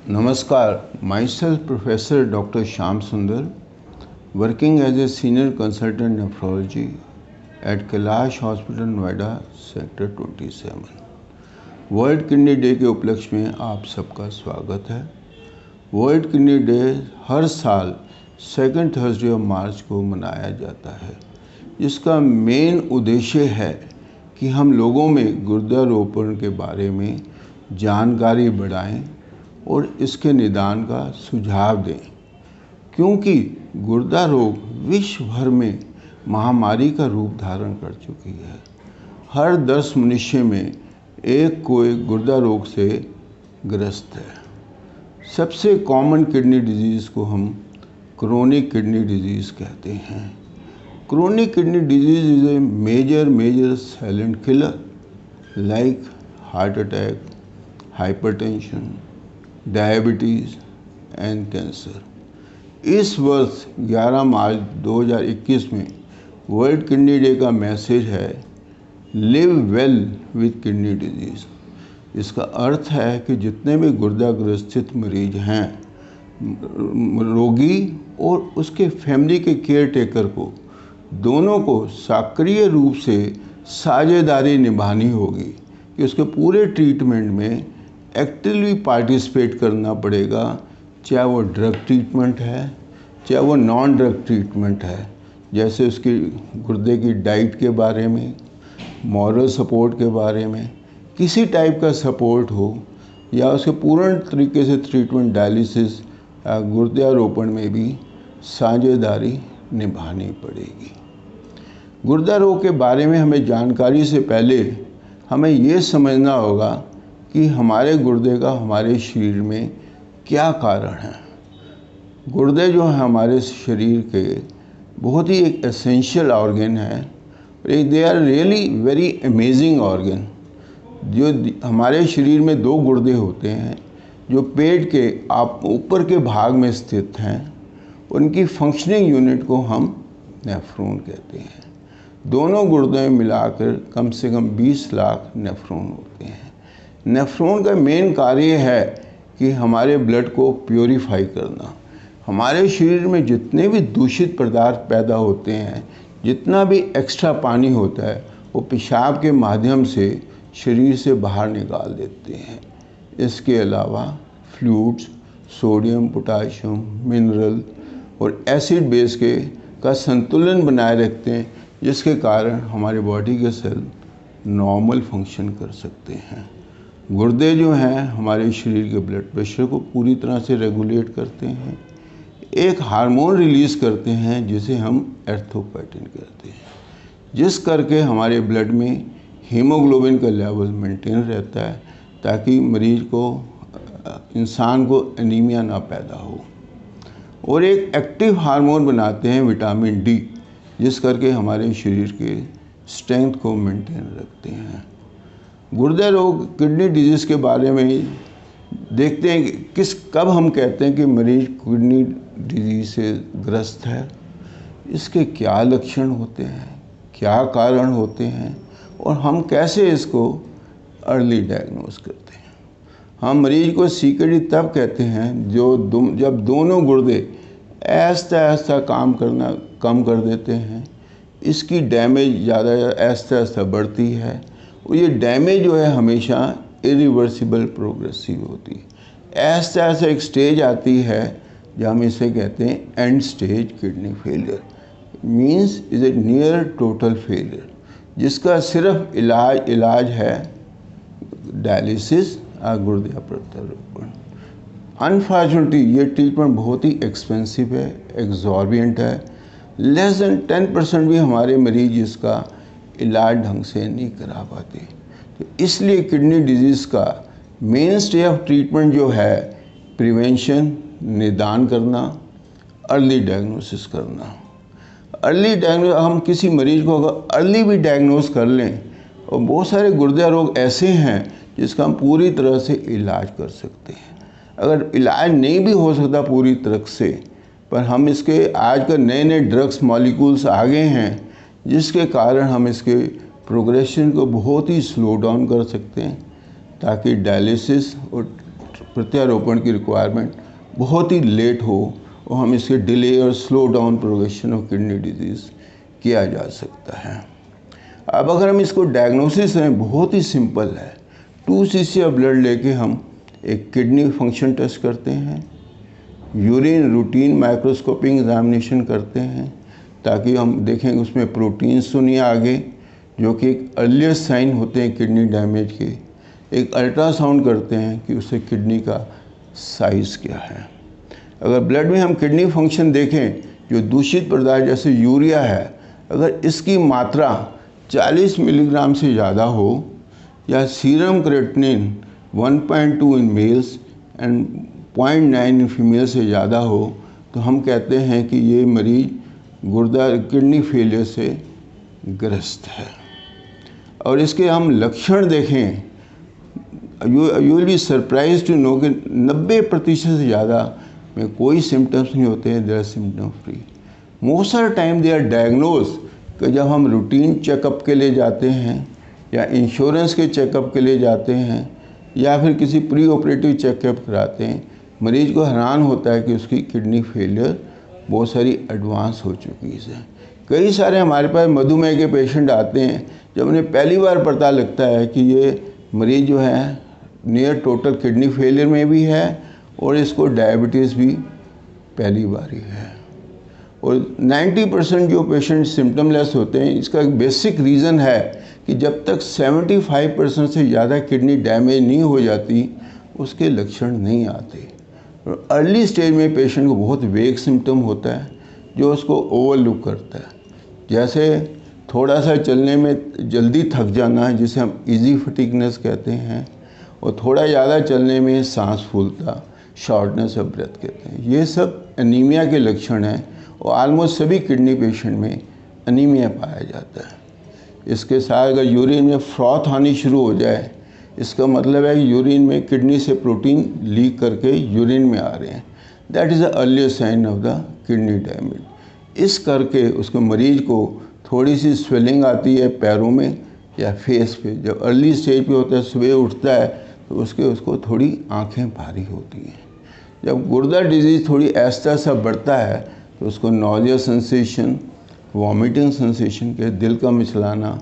Namaskar, myself Professor Dr. Shyam Sundar, working as a Senior Consultant Nephrology at Kailash Hospital, Noida, Sector 27. World kidney day के उपलक्ष्य में आप सबका स्वागत है। वर्ल्ड किडनी डे हर साल सेकंड थर्सडे ऑफ मार्च को मनाया जाता है, जिसका मेन उद्देश्य है कि हम लोगों में गुर्दारोपण के बारे में जानकारी बढ़ाएं और इसके निदान का सुझाव दें, क्योंकि गुर्दा रोग विश्व भर में महामारी का रूप धारण कर चुकी है। हर 10 मनुष्य में एक कोई गुर्दा रोग से ग्रस्त है। सबसे कॉमन किडनी डिजीज़ को हम क्रोनिक किडनी डिजीज़ कहते हैं। Chronic kidney disease is a major silent killer like heart attack, hypertension, diabetes and cancer. इस वर्ष 11 मार्च 2021 में वर्ल्ड किडनी डे का मैसेज है live well with kidney disease. इसका अर्थ है कि जितने भी गुर्दा ग्रसित मरीज हैं, रोगी और उसके फैमिली के केयर टेकर को, दोनों को सक्रिय रूप से साझेदारी निभानी होगी कि उसके पूरे ट्रीटमेंट में एक्टिवली पार्टिसिपेट करना पड़ेगा, चाहे वो ड्रग ट्रीटमेंट है, चाहे वो नॉन ड्रग ट्रीटमेंट है, जैसे उसकी गुर्दे की डाइट के बारे में, मॉरल सपोर्ट के बारे में, किसी टाइप का सपोर्ट हो, या उसके पूर्ण तरीके से ट्रीटमेंट डायलिसिस गुर्दारोपण में भी साझेदारी निभानी पड़ेगी। गुर्दा रोग के बारे में हमें जानकारी से पहले हमें ये समझना होगा कि हमारे गुर्दे का हमारे शरीर में क्या कारण है। गुर्दे जो हैं हमारे शरीर के बहुत ही एक एसेंशियल ऑर्गन है। They are really very amazing organ. जो हमारे शरीर में 2 गुर्दे होते हैं जो पेट के ऊपर के भाग में स्थित हैं, उनकी फंक्शनिंग यूनिट को हम नेफ्रॉन कहते हैं। दोनों गुर्दे मिलाकर कम से कम 20 लाख नेफ्रॉन होते हैं। नेफ्रॉन का मेन कार्य है कि हमारे ब्लड को प्योरीफाई करना। हमारे शरीर में जितने भी दूषित पदार्थ पैदा होते हैं, जितना भी एक्स्ट्रा पानी होता है, वो पेशाब के माध्यम से शरीर से बाहर निकाल देते हैं। इसके अलावा फ्लूइड्स, सोडियम, पोटाशियम, मिनरल और एसिड बेस का संतुलन बनाए रखते हैं, जिसके कारण हमारी बॉडी के सेल नॉर्मल फंक्शन कर सकते हैं। गुर्दे जो हैं हमारे शरीर के ब्लड प्रेशर को पूरी तरह से रेगुलेट करते हैं। एक हार्मोन रिलीज़ करते हैं जिसे हम एर्थोपाइटिन कहते हैं, जिस करके हमारे ब्लड में हीमोग्लोबिन का लेवल मेंटेन रहता है, ताकि मरीज को, इंसान को एनीमिया ना पैदा हो। और एक एक्टिव हार्मोन बनाते हैं विटामिन डी, जिस करके हमारे शरीर के स्ट्रेंथ को मेंटेन रखते हैं। गुर्दे रोग किडनी डिजीज़ के बारे में देखते हैं कि कब हम कहते हैं कि मरीज किडनी डिजीज़ से ग्रस्त है, इसके क्या लक्षण होते हैं, क्या कारण होते हैं, और हम कैसे इसको अर्ली डायग्नोस करते हैं। हम मरीज को सीकेडी तब कहते हैं जब दोनों गुर्दे ऐसा काम करना कम कर देते हैं, इसकी डैमेज ज़्यादा ऐसा बढ़ती है, और ये डैमेज जो है हमेशा इरिवर्सिबल प्रोग्रेसिव होती है। ऐसा एक स्टेज आती है जब हम इसे कहते हैं and stage kidney failure, means is a near total failure, जिसका सिर्फ इलाज है डायलिसिस और गुर्दा प्रत्यारोपण। अनफॉर्चुनेटली ये ट्रीटमेंट बहुत ही एक्सपेंसिव है, एग्जॉर्बिएंट है। लेस देन 10% भी हमारे मरीज इसका इलाज ढंग से नहीं करा पाते। तो इसलिए किडनी डिजीज़ का मेन स्टे ऑफ ट्रीटमेंट जो है प्रिवेंशन, निदान करना, अर्ली डायग्नोसिस करना। अर्ली डायग्नोस, हम किसी मरीज को अगर अर्ली भी डायग्नोस कर लें, और बहुत सारे गुर्दा रोग ऐसे हैं जिसका हम पूरी तरह से इलाज कर सकते हैं। अगर इलाज नहीं भी हो सकता पूरी तरह से, पर हम इसके आज का नए ड्रग्स मॉलिक्यूल्स आ गए हैं, जिसके कारण हम इसके प्रोग्रेशन को बहुत ही स्लो डाउन कर सकते हैं, ताकि डायलिसिस और प्रत्यारोपण की रिक्वायरमेंट बहुत ही लेट हो और हम इसके डिले और slow down progression of kidney disease किया जा सकता है। अब अगर हम इसको डायग्नोसिस में बहुत ही सिंपल है, 2 cc ऑफ ब्लड लेके हम एक किडनी फंक्शन टेस्ट करते हैं, यूरिन रूटीन माइक्रोस्कोपिक एग्जामिनेशन करते हैं ताकि हम देखें उसमें प्रोटीन्स तो नहीं आगे जो कि एक अर्लीस्ट साइन होते हैं किडनी डैमेज के। एक अल्ट्रासाउंड करते हैं कि उससे किडनी का साइज़ क्या है। अगर ब्लड में हम किडनी फंक्शन देखें, जो दूषित पदार्थ जैसे यूरिया है, अगर इसकी मात्रा 40 मिलीग्राम से ज़्यादा हो या serum creatinine 1.2 in males and 0.9 in female से ज़्यादा हो तो हम कहते हैं कि ये मरीज गुर्दा किडनी फेलियर से ग्रस्त है। और इसके हम लक्षण देखें, you will be surprise to know कि 90% से ज़्यादा में कोई सिम्टम्स नहीं होते हैं, they are symptom free. Most of the time they are diagnose कि जब हम रूटीन चेकअप के लिए जाते हैं या इंश्योरेंस के चेकअप के लिए जाते हैं या फिर किसी प्री ऑपरेटिव चेकअप कराते हैं, मरीज को हैरान होता है कि उसकी किडनी फेलियर बहुत सारी एडवांस हो चुकी है। कई सारे हमारे पास मधुमेह के पेशेंट आते हैं जब उन्हें पहली बार पता लगता है कि ये मरीज जो है नियर टोटल किडनी फेलियर में भी है और इसको डायबिटीज़ भी पहली बार ही है। और 90% जो पेशेंट सिम्टमलेस होते हैं, इसका एक बेसिक रीज़न है कि जब तक 75% से ज़्यादा किडनी डैमेज नहीं हो जाती उसके लक्षण नहीं आते। और अर्ली स्टेज में पेशेंट को बहुत वेग सिम्टम होता है जो उसको ओवरलुक करता है, जैसे थोड़ा सा चलने में जल्दी थक जाना जिसे हम इजी फटीगनेस कहते हैं, और थोड़ा ज़्यादा चलने में सांस फूलता, शॉर्टनेस ऑफ ब्रेथ कहते हैं। ये सब एनीमिया के लक्षण हैं और ऑलमोस्ट सभी किडनी पेशेंट में एनीमिया पाया जाता है। इसके साथ अगर यूरिन में फ्रॉथ आनी शुरू हो जाए, इसका मतलब है कि यूरिन में किडनी से प्रोटीन लीक करके यूरिन में आ रहे हैं, that is the earliest sign of the kidney damage. इस करके उसको मरीज को थोड़ी सी स्वेलिंग आती है पैरों में या फेस पे। जब अर्ली स्टेज पे होता है, सुबह उठता है तो उसको थोड़ी आंखें भारी होती हैं। जब गुर्दा डिजीज़ थोड़ी ऐसा सा बढ़ता है तो उसको नॉजिया सेंसेशन, वॉमिटिंग सेंसेशन के, दिल का मिचलाना,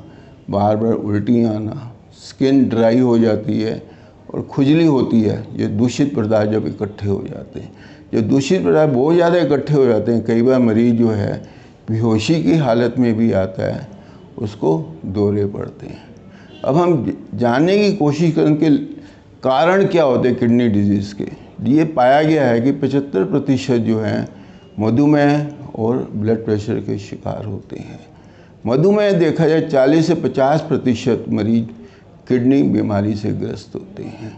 बार बार उल्टी आना, स्किन ड्राई हो जाती है और खुजली होती है। ये दूषित पदार्थ जब इकट्ठे हो जाते हैं, जब दूषित पदार्थ बहुत ज़्यादा इकट्ठे हो जाते हैं, कई बार मरीज जो है बेहोशी की हालत में भी आता है, उसको दौरे पड़ते हैं। अब हम जानने की कोशिश करें कि कारण क्या होते हैं किडनी डिजीज़ के। ये पाया गया है कि 75% जो हैं मधुमेह और ब्लड प्रेशर के शिकार होते हैं। मधुमेह देखा जाए 40 से 50% मरीज किडनी बीमारी से ग्रस्त होते हैं।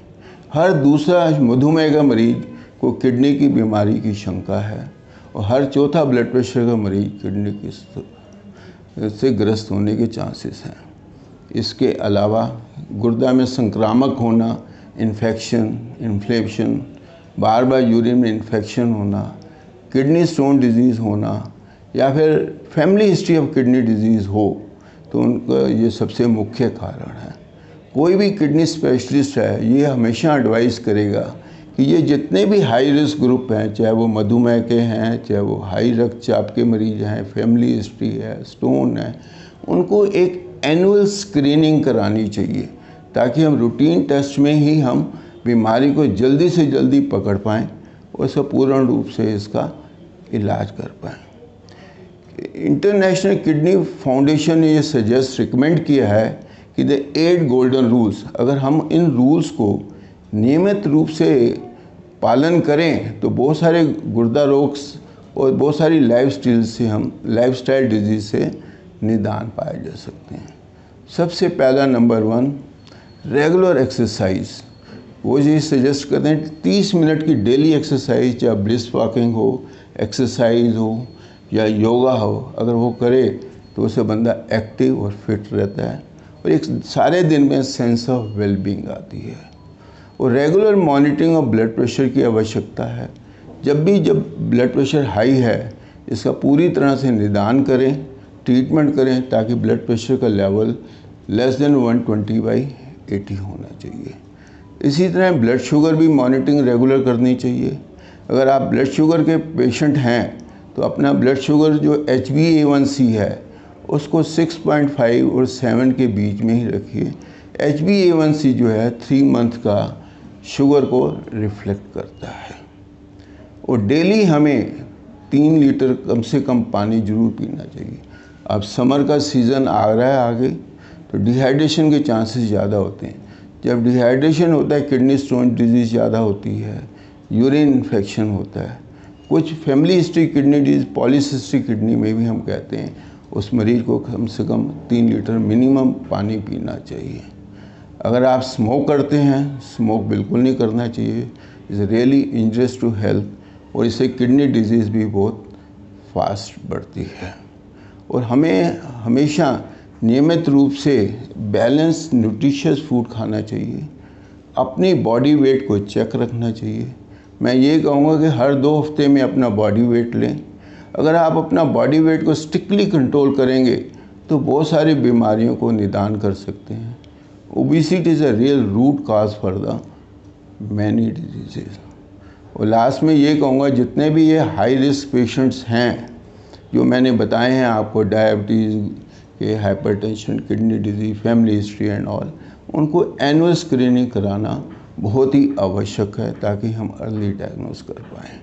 हर दूसरा मधुमेह का मरीज को किडनी की बीमारी की शंका है और हर चौथा ब्लड प्रेशर का मरीज किडनी की से ग्रस्त होने के चांसेस हैं। इसके अलावा गुर्दा में संक्रामक होना, इन्फेक्शन, इन्फ्लेमेशन, बार बार यूरिन में इन्फेक्शन होना, किडनी स्टोन डिजीज़ होना या फिर family history of kidney disease हो तो उनका ये सबसे मुख्य कारण है। कोई भी किडनी स्पेशलिस्ट है ये हमेशा एडवाइस करेगा कि ये जितने भी हाई रिस्क ग्रुप हैं, चाहे वो मधुमेह के हैं, चाहे वो हाई रक्तचाप के मरीज हैं, फैमिली हिस्ट्री है, स्टोन है, उनको एक एनुअल स्क्रीनिंग करानी चाहिए ताकि हम रूटीन टेस्ट में ही हम बीमारी को जल्दी से जल्दी पकड़ पाएँ और इसका पूर्ण रूप से इसका इलाज कर पाएँ। इंटरनेशनल किडनी फाउंडेशन ने ये सजेस्ट रिकमेंड किया है कि द 8 गोल्डन रूल्स, अगर हम इन रूल्स को नियमित रूप से पालन करें तो बहुत सारे गुर्दा रोग और बहुत सारी लाइफस्टाइल डिजीज़ से निदान पाए जा सकते हैं। सबसे पहला नंबर 1 रेगुलर एक्सरसाइज। वो ये सजेस्ट करते हैं 30 मिनट की डेली एक्सरसाइज, चाहे ब्रिस्क वॉकिंग हो, एक्सरसाइज हो या योगा हो, अगर वो करे तो उससे बंदा एक्टिव और फिट रहता है और एक सारे दिन में सेंस ऑफ वेलबींग आती है। और regular monitoring of blood pressure की आवश्यकता है। जब ब्लड प्रेशर हाई है इसका पूरी तरह से निदान करें, ट्रीटमेंट करें ताकि ब्लड प्रेशर का लेवल लेस देन 120/80 होना चाहिए। इसी तरह ब्लड शुगर भी मॉनिटरिंग रेगुलर करनी चाहिए। अगर आप ब्लड शुगर के पेशेंट हैं तो अपना ब्लड शुगर जो HbA1c है उसको 6.5 और 7 के बीच में ही रखिए। HbA1c जो है 3 मंथ का शुगर को रिफ्लेक्ट करता है। और डेली हमें 3 लीटर कम से कम पानी जरूर पीना चाहिए। अब समर का सीज़न आ रहा है आगे, तो डिहाइड्रेशन के चांसेस ज़्यादा होते हैं। जब डिहाइड्रेशन होता है किडनी स्टोन डिजीज़ ज़्यादा होती है, यूरिन इन्फेक्शन होता है, कुछ family history kidney disease polycystic kidney में भी हम कहते हैं, उस मरीज़ को कम से कम 3 लीटर मिनिमम पानी पीना चाहिए। अगर आप स्मोक करते हैं, स्मोक बिल्कुल नहीं करना चाहिए, is really injurious to health और इससे किडनी डिजीज़ भी बहुत फास्ट बढ़ती है। और हमें हमेशा नियमित रूप से बैलेंस न्यूट्रिशियस फूड खाना चाहिए। अपनी बॉडी वेट को चेक रखना चाहिए। मैं ये कहूँगा कि हर 2 हफ्ते में अपना बॉडी वेट लें। अगर आप अपना बॉडी वेट को स्ट्रिक्टली कंट्रोल करेंगे तो बहुत सारी बीमारियों को निदान कर सकते हैं। Obesity is a real root cause for the many diseases. और लास्ट में ये कहूँगा, जितने भी ये हाई रिस्क पेशेंट्स हैं जो मैंने बताए हैं आपको, डायबिटीज़ के, hypertension, kidney disease, family history and all, उनको एनुअल स्क्रीनिंग कराना बहुत ही आवश्यक है ताकि हम अर्ली डायग्नोस कर पाएँ।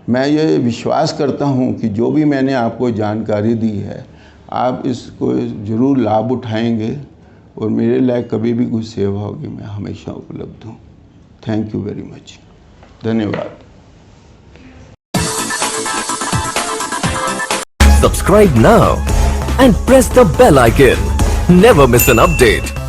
मैं ये विश्वास करता हूँ कि जो भी मैंने आपको जानकारी दी है आप इसको ज़रूर लाभ उठाएंगे और मेरे लायक कभी भी कुछ सेवा होगी मैं हमेशा उपलब्ध हूँ। Thank you very much. धन्यवाद। Subscribe now and press the bell icon. Never miss an update.